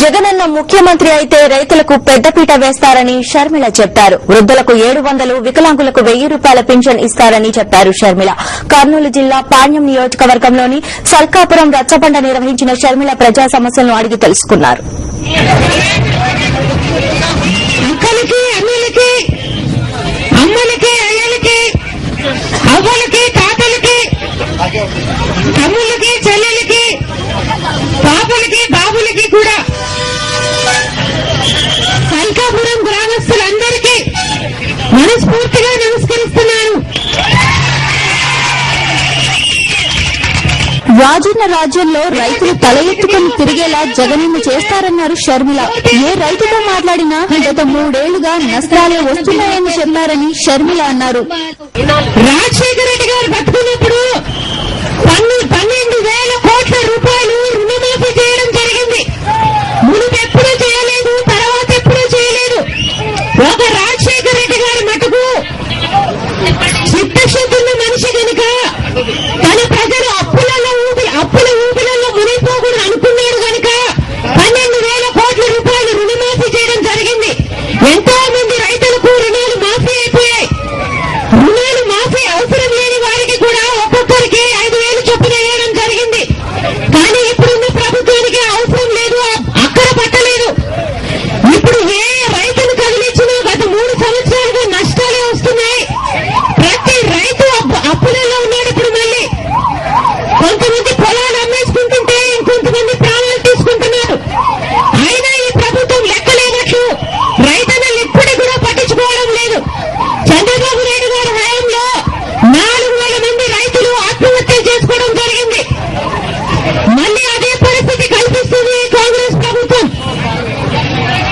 జగనన్న ముఖ్యమంత్రి అయితే రైతులకు పెద్దపీట వేస్తారని షర్మిల చెప్పారు. వృద్ధులకు 700, వికలాంగులకు 1000 రూపాయల పింఛన్ ఇస్తారని చెప్పారు షర్మిల. కర్నూలు జిల్లా పాణ్యం నియోజకవర్గంలోని సల్కాపురం రచ్చబండ నిర్వహించిన షర్మిల ప్రజా సమస్యలను అడిగి తెలుసుకున్నారు. తమ్ముళ్ళకి, చెల్లెలకి, పాపలకి, బాబులకి కూడా సల్కాపురం గ్రామస్తులందరికీ మనస్ఫూర్తిగా నమస్కరిస్తున్నాను. రాజన్న రాజ్యంలో రైతులు తల ఎత్తుకుని తిరిగేలా జగనన్న చేస్తారన్నారు షర్మిల. ఏ రైతుతో మాట్లాడినా గత 3 ఏళ్లుగా నష్టాలే వస్తున్నాయని చెప్పారని షర్మిల అన్నారు. రాజశేఖర రెడ్డి గారు బతుకున్నప్పుడు 12,000 కోట్ల రూపాయలు రుణమాఫీ చేయడం జరిగింది. మునుపు ఎప్పుడూ చేయలేదు, తర్వాత ఎప్పుడూ చేయలేదు. ఒక రాజశేఖర రెడ్డి గారి మటుకు చిత్తశుద్ధున్న మనిషి కనుక తన ప్రజలు అప్పుల ఊపిలలో మునిగిపోకూడదు అనుకున్నాడు కనుక 12,000 కోట్ల రూపాయలు రుణమాఫీ చేయడం జరిగింది. ఎంతో మంది రైతులకు రుణాలు మాఫీ అయిపోయాయి. రుణాలు మాఫీ అవసరం లేని వారికి కూడా ఒక్కొక్కరికి 5,000 చొప్పున వేయడం జరిగింది. కానీ ఇప్పుడున్న ప్రభుత్వానికి అవసరం లేదు, అక్కర పట్టలేదు. ఇప్పుడు ఏ రైతును కదిలించినా గత 3 సంవత్సరాలుగా నష్టాలే వస్తున్నాయి. ప్రతి రైతు అప్పులలో ఉన్నాడు. ఇప్పుడు మళ్ళీ కొంతమంది పొలాలు అమ్మేసుకుంటుంటే ఇంకొంతమంది ప్రాణాలు తీసుకుంటున్నారు. అయినా ఈ ప్రభుత్వం లెక్కలేనట్లు రైతన్నలు ఇప్పటికి కూడా పట్టించుకోవడం లేదు. చంద్రబాబు నాయుడు గారి హయాంలో 4,000 మంది రైతులు ఆత్మహత్య చేసుకోవడం జరిగింది. మళ్ళీ అదే పరిస్థితి కల్పిస్తుంది కాంగ్రెస్ ప్రభుత్వం.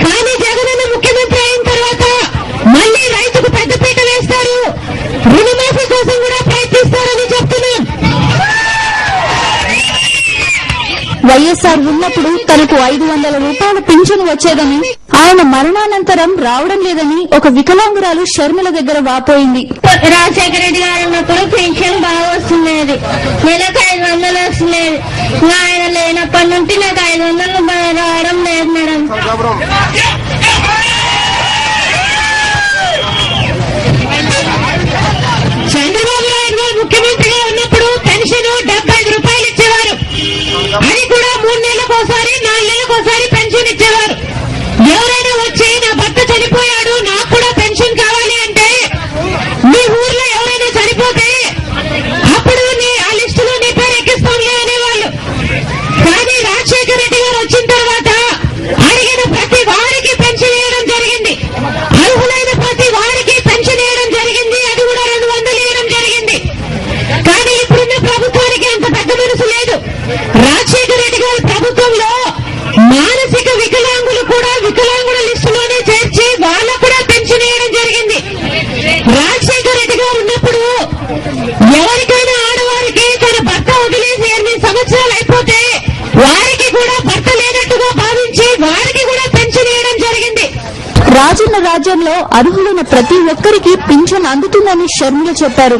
కానీ జగనన్న ముఖ్యమంత్రి అయిన తర్వాత మళ్ళీ రైతుకు పెద్దపీట వేస్తారు, రుణమాఫీ కోసం కూడా ప్రయత్నిస్తారని చెప్తున్నాం. వైఎస్ఆర్ ఉన్నప్పుడు తనకు 500 రూపాయల పింఛను వచ్చేదని, ఆయన మరణానంతరం రావడం లేదని ఒక వికలాంగురాలు షర్మిల దగ్గర వాపోయింది. రాజశేఖర రెడ్డి గారు ఉన్నప్పుడు పెన్షన్ బాగా వస్తున్నది, నెలకు 500 వస్తున్నది. ఆయన లేనప్పటి నుండి నాకు 500 రావడం లేదు మేడం. చంద్రబాబు నాయుడు గారు ముఖ్యమంత్రిగా ఉన్నప్పుడు పెన్షన్ 75 రూపాయలు ఇచ్చేవారు. అది కూడా 3 నెలలకోసారి 4 నెలలకోసారి పెన్షన్ ఇచ్చేవారు. ఎవరైనా వచ్చి నా భర్త చనిపోయాడు, నాకు కూడా పెన్షన్ కావాలి అంటే మీ ఊర్లో ఎవరైనా చనిపోతే అప్పుడు ఆ లిస్టులో నీ పేరు ఎక్కిస్తాంలే అనేవాళ్ళు. కానీ రాజశేఖర రెడ్డి గారు వచ్చిన తర్వాత అడిగిన ప్రతి వారికి పెన్షన్ వేయడం జరిగింది. అర్హులైన ప్రతి వారికి పెన్షన్ వేయడం జరిగింది. అది కూడా 200 వేయడం జరిగింది. కానీ ఇప్పుడున్న ప్రభుత్వానికి అంత పెద్ద మనసు లేదు. రాజశేఖర రెడ్డి గారి ప్రభుత్వంలో మానసిక వికలాంగులు కూడా వికలాంగుల లిస్టులోనే చేర్చి వాళ్ళకు కూడా పెన్షన్ వేయడం జరిగింది. రాజశేఖర రెడ్డి గారు ఉన్నప్పుడు ఎవరికైనా ఆడవారికి తన భర్త వదిలేసి 8 సంవత్సరాలు అయిపోతే వారికి కూడా భర్త లేనట్టుగా భావించి వారికి కూడా పెన్షన్ వేయడం జరిగింది. రాజన్న రాజ్యంలో అర్హులైన ప్రతి ఒక్కరికి పింఛన్ అందుతుందని షర్మిల చెప్పారు.